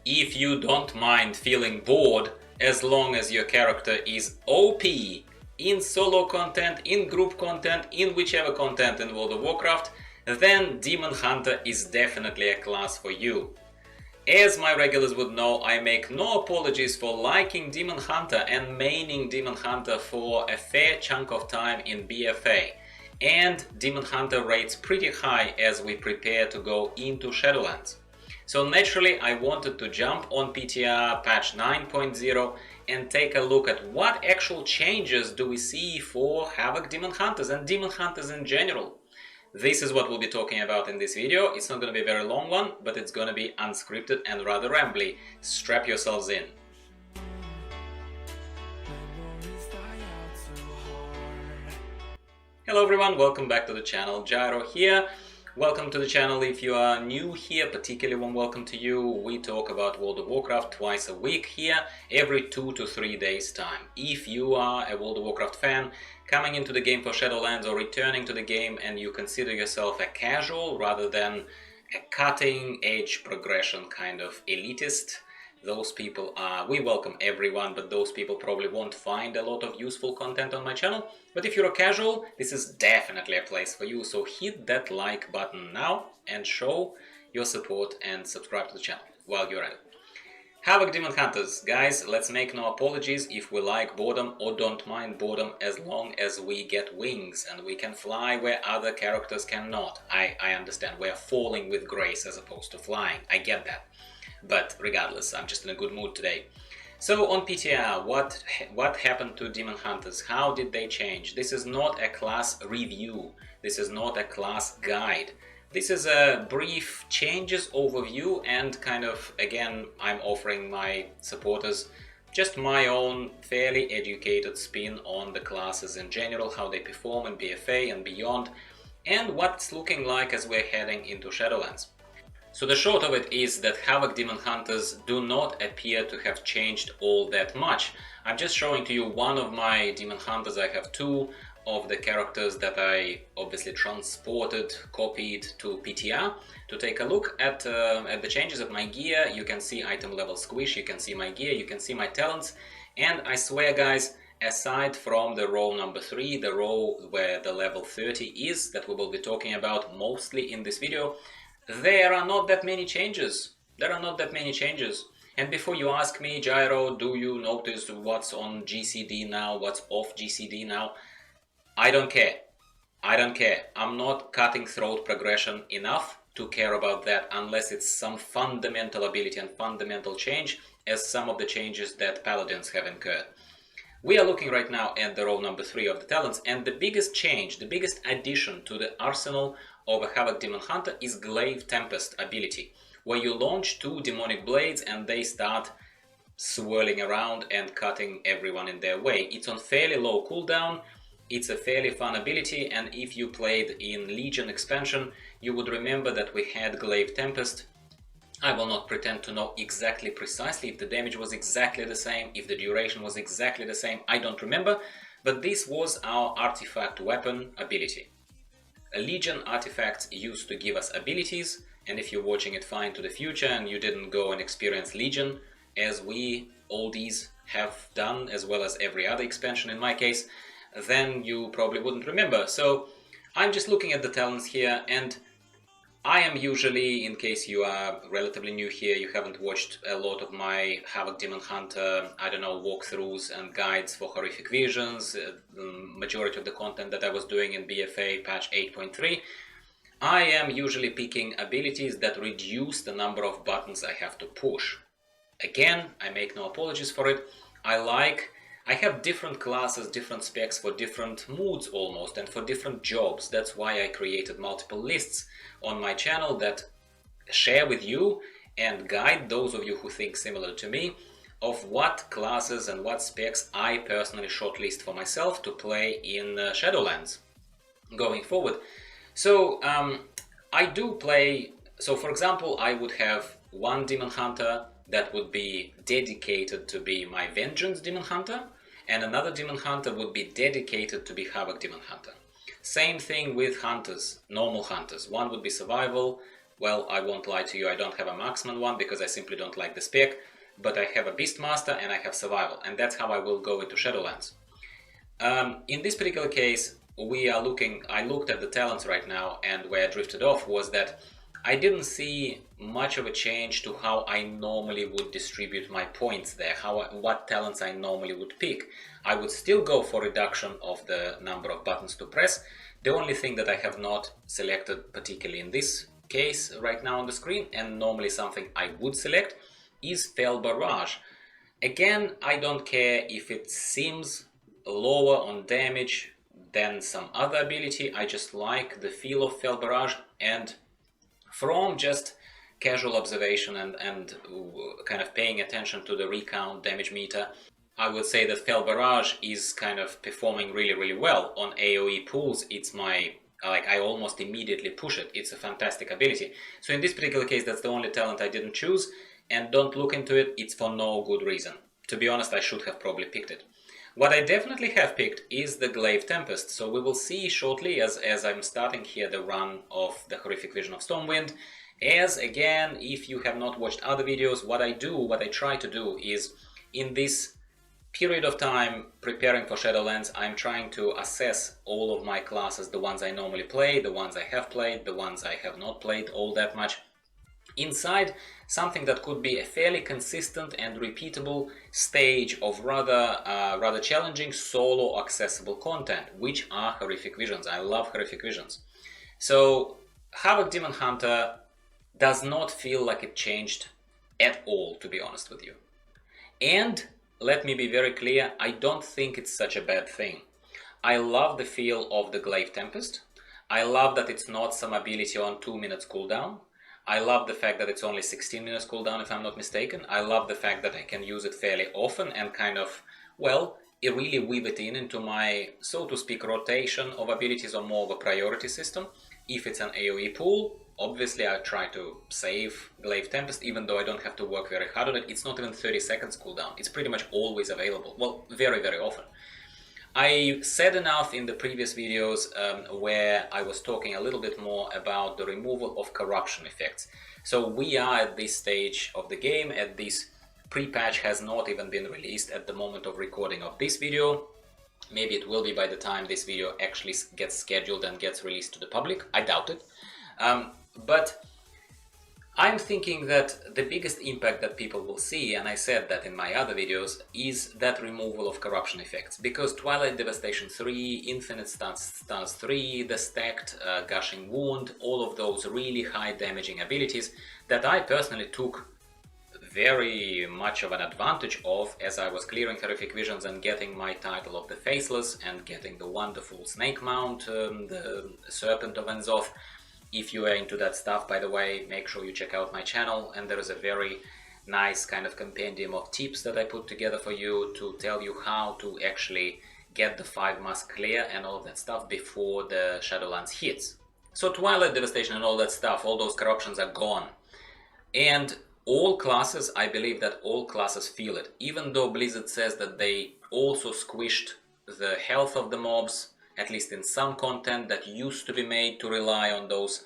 if you don't mind feeling bored as long as your character is OP in solo content, in group content, in whichever content in World of Warcraft, then Demon Hunter is definitely a class for you. As my regulars would know, I make no apologies for liking Demon Hunter and maining Demon Hunter for a fair chunk of time in BFA. And Demon Hunter rates pretty high as we prepare to go into Shadowlands. So naturally I wanted to jump on PTR patch 9.0 and take a look at what actual changes do we see for Havoc Demon Hunters and Demon Hunters in general. This is what we'll be talking about in this video. It's not going to be a very long one, but it's going to be unscripted and rather rambly. Strap yourselves in. Hello everyone, welcome back to the channel. Gyro here. Welcome to the channel. If you are new here, particularly warm welcome to you. We talk about World of Warcraft twice a week here, every 2 to 3 days time. If you are a World of Warcraft fan, coming into the game for Shadowlands or returning to the game and you consider yourself a casual rather than a cutting edge progression kind of elitist, those people are, we welcome everyone, but those people probably won't find a lot of useful content on my channel. But if you're a casual, this is definitely a place for you, so hit that like button now and show your support and subscribe to the channel while you're at it. Havoc Demon Hunters, guys, let's make no apologies if we like boredom or don't mind boredom as long as we get wings and we can fly where other characters cannot. I understand, we're falling with grace as opposed to flying, I get that. But regardless, I'm just in a good mood today. So on PTR, what happened to Demon Hunters? How did they change? This is not a class review. This is not a class guide. This is a brief changes overview and kind of, again, I'm offering my supporters just my own fairly educated spin on the classes in general, how they perform in BFA and beyond, and what it's looking like as we're heading into Shadowlands. So the short of it is that Havoc Demon Hunters do not appear to have changed all that much. I'm just showing to you one of my Demon Hunters. I have two of the characters that I obviously transported, copied to PTR to take a look at the changes of my gear. You can see item level squish, you can see my gear, you can see my talents, and I swear guys, aside from the row number 3, the row where the level 30 is, that we will be talking about mostly in this video, there are not that many changes. There are not that many changes. And before you ask me, Gyro, do you notice what's on GCD now, what's off GCD now? I don't care. I don't care. I'm not cutting throat progression enough to care about that unless it's some fundamental ability and fundamental change, as some of the changes that Paladins have incurred. We are looking right now at the row number 3 of the talents, and the biggest change, the biggest addition to the arsenal of a Havoc Demon Hunter is Glaive Tempest ability, where you launch 2 demonic blades and they start swirling around and cutting everyone in their way. It's on fairly low cooldown, it's a fairly fun ability, and if you played in Legion expansion, you would remember that we had Glaive Tempest. I will not pretend to know exactly precisely if the damage was exactly the same, if the duration was exactly the same, I don't remember, but this was our artifact weapon ability. Legion artifacts used to give us abilities, and if you're watching it far into the future and you didn't go and experience Legion, as we oldies have done, as well as every other expansion in my case, then you probably wouldn't remember. So I'm just looking at the talents here, and I am usually, in case you are relatively new here, you haven't watched a lot of my Havoc Demon Hunter, I don't know, walkthroughs and guides for Horrific Visions, the majority of the content that I was doing in BFA patch 8.3, I am usually picking abilities that reduce the number of buttons I have to push. Again, I make no apologies for it. I have different classes, different specs for different moods almost, and for different jobs. That's why I created multiple lists on my channel that share with you and guide those of you who think similar to me of what classes and what specs I personally shortlist for myself to play in Shadowlands going forward. So I do play, so for example, I would have one Demon Hunter that would be dedicated to be my Vengeance Demon Hunter, and another Demon Hunter would be dedicated to be Havoc Demon Hunter. Same thing with hunters, normal hunters. One would be survival, well, I won't lie to you, I don't have a marksman one because I simply don't like the spec, but I have a Beastmaster and I have survival, and that's how I will go into Shadowlands. In this particular case, I looked at the talents right now, and where I drifted off was that I didn't see much of a change to how I normally would distribute my points there, what talents I normally would pick. I would still go for reduction of the number of buttons to press. The only thing that I have not selected, particularly in this case right now on the screen, and normally something I would select, is Fell Barrage. Again, I don't care if it seems lower on damage than some other ability. I just like the feel of Fell Barrage, and from just casual observation and kind of paying attention to the recount damage meter, I would say that Fell Barrage is kind of performing really well. On AoE pools, it's my, like, I almost immediately push it. It's a fantastic ability. So in this particular case, that's the only talent I didn't choose, and don't look into it, it's for no good reason. To be honest, I should have probably picked it. What I definitely have picked is the Glaive Tempest, so we will see shortly as I'm starting here the run of the Horrific Vision of Stormwind. As again, if you have not watched other videos, what I try to do is, in this period of time preparing for Shadowlands, I'm trying to assess all of my classes, the ones I normally play, the ones I have played, the ones I have not played all that much, inside something that could be a fairly consistent and repeatable stage of rather challenging solo accessible content, which are Horrific Visions. I love Horrific Visions. So Havoc Demon Hunter does not feel like it changed at all, to be honest with you. And let me be very clear, I don't think it's such a bad thing. I love the feel of the Glaive Tempest. I love that it's not some ability on 2 minutes cooldown. I love the fact that it's only 16 minutes cooldown, if I'm not mistaken. I love the fact that I can use it fairly often and kind of, well, it really weave it into my, so to speak, rotation of abilities, or more of a priority system. If it's an AoE pool, obviously I try to save Glaive Tempest, even though I don't have to work very hard on it. It's not even 30 seconds cooldown. It's pretty much always available. Well, very often. I said enough in the previous videos where I was talking a little bit more about the removal of corruption effects. So we are at this stage of the game, and this pre-patch has not even been released at the moment of recording of this video. Maybe it will be by the time this video actually gets scheduled and gets released to the public. I doubt it. But I'm thinking that the biggest impact that people will see, and I said that in my other videos, is that removal of corruption effects. Because Twilight Devastation 3, Infinite Stance 3, the stacked Gushing Wound, all of those really high damaging abilities that I personally took very much of an advantage of as I was clearing Horrific Visions and getting my title of the Faceless and getting the wonderful Snake Mount, the Serpent of Enzoth. If you are into that stuff, by the way, make sure you check out my channel, and there is a very nice kind of compendium of tips that I put together for you to tell you how to actually get the 5 must clear and all of that stuff before the Shadowlands hits. So Twilight Devastation and all that stuff, all those corruptions are gone. And all classes, I believe that all classes feel it, even though Blizzard says that they also squished the health of the mobs, at least in some content that used to be made to rely on those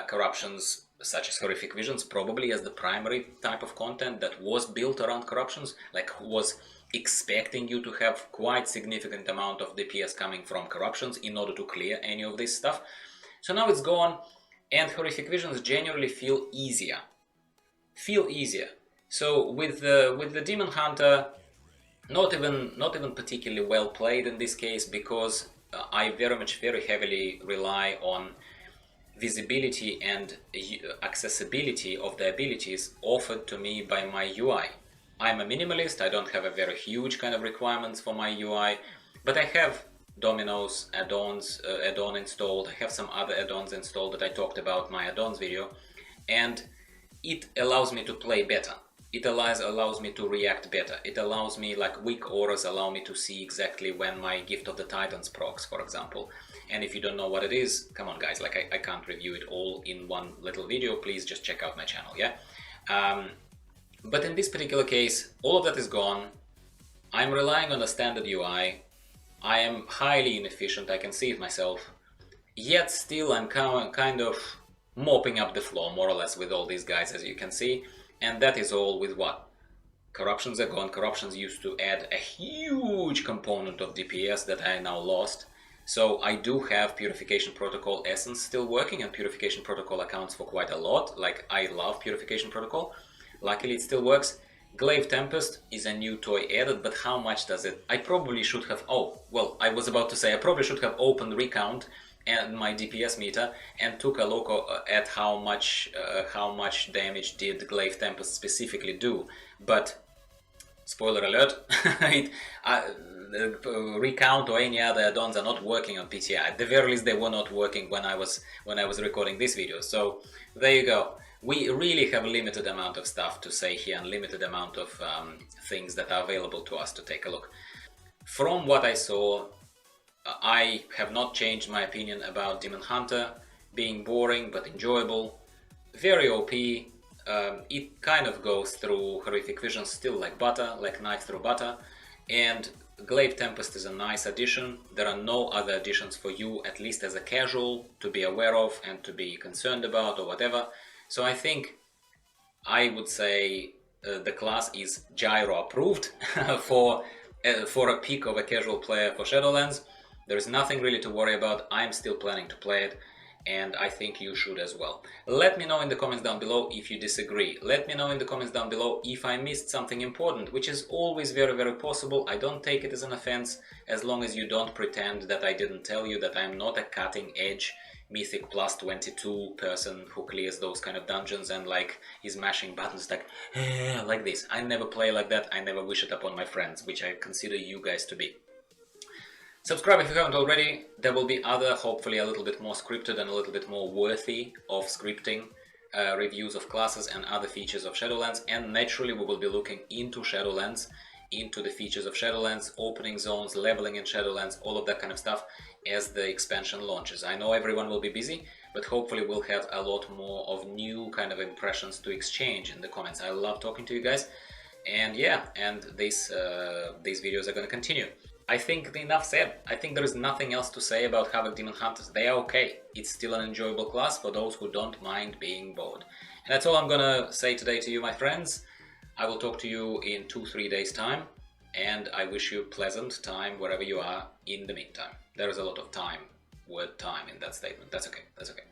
corruptions, such as Horrific Visions, probably as the primary type of content that was built around corruptions, like was expecting you to have quite significant amount of DPS coming from corruptions in order to clear any of this stuff. So now it's gone, and Horrific Visions generally feel easier. So with the Demon Hunter, not even particularly well played in this case, because I very heavily rely on visibility and accessibility of the abilities offered to me by my UI. I'm a minimalist, I don't have a very huge kind of requirements for my UI, but I have Domino's add-on installed, I have some other add-ons installed that I talked about in my add-ons video, and it allows me to play better. It allows me to react better. It allows me, like weak auras allow me to see exactly when my Gift of the Titans procs, for example. And if you don't know what it is, come on guys, like I can't review it all in one little video, please just check out my channel, yeah? But in this particular case, all of that is gone. I'm relying on a standard UI. I am highly inefficient, I can see it myself. Yet still I'm kind of mopping up the floor more or less with all these guys, as you can see. And that is all with what? Corruptions are gone. Corruptions used to add a huge component of DPS that I now lost. So I do have Purification Protocol Essence still working, and Purification Protocol accounts for quite a lot. Like, I love Purification Protocol. Luckily it still works. Glaive Tempest is a new toy added, but how much does it? I probably should have... Oh, well, I was about to say, I probably should have opened Recount and my DPS meter and took a look at how much damage did Glaive Tempest specifically do. But, spoiler alert, Recount or any other add-ons are not working on PTR. At the very least, they were not working when I was recording this video. So there you go. We really have a limited amount of stuff to say here, and limited amount of things that are available to us to take a look. From what I saw, I have not changed my opinion about Demon Hunter being boring but enjoyable, very OP. It kind of goes through Horrific Vision still like butter, like knife through butter, and Glaive Tempest is a nice addition. There are no other additions for you, at least as a casual, to be aware of and to be concerned about or whatever. So I think I would say the class is gyro approved for a peak of a casual player for Shadowlands. There is nothing really to worry about. I'm still planning to play it, and I think you should as well. Let me know in the comments down below if you disagree. Let me know in the comments down below if I missed something important, which is always very, very possible. I don't take it as an offense, as long as you don't pretend that I didn't tell you that I'm not a cutting-edge Mythic plus 22 person who clears those kind of dungeons and like is mashing buttons like this. I never play like that. I never wish it upon my friends, which I consider you guys to be. Subscribe if you haven't already. There will be other, hopefully a little bit more scripted and a little bit more worthy of scripting reviews of classes and other features of Shadowlands, and naturally we will be looking into Shadowlands, into the features of Shadowlands, opening zones, leveling in Shadowlands, all of that kind of stuff as the expansion launches. I know everyone will be busy, but hopefully we'll have a lot more of new kind of impressions to exchange in the comments. I love talking to you guys, and yeah, and these videos are going to continue. I think enough said. I think there is nothing else to say about Havoc Demon Hunters. They are okay. It's still an enjoyable class for those who don't mind being bored. And that's all I'm gonna say today to you, my friends. I will talk to you in 2-3 days time, and I wish you pleasant time wherever you are in the meantime. There is a lot of time, word time in that statement. That's okay, that's okay.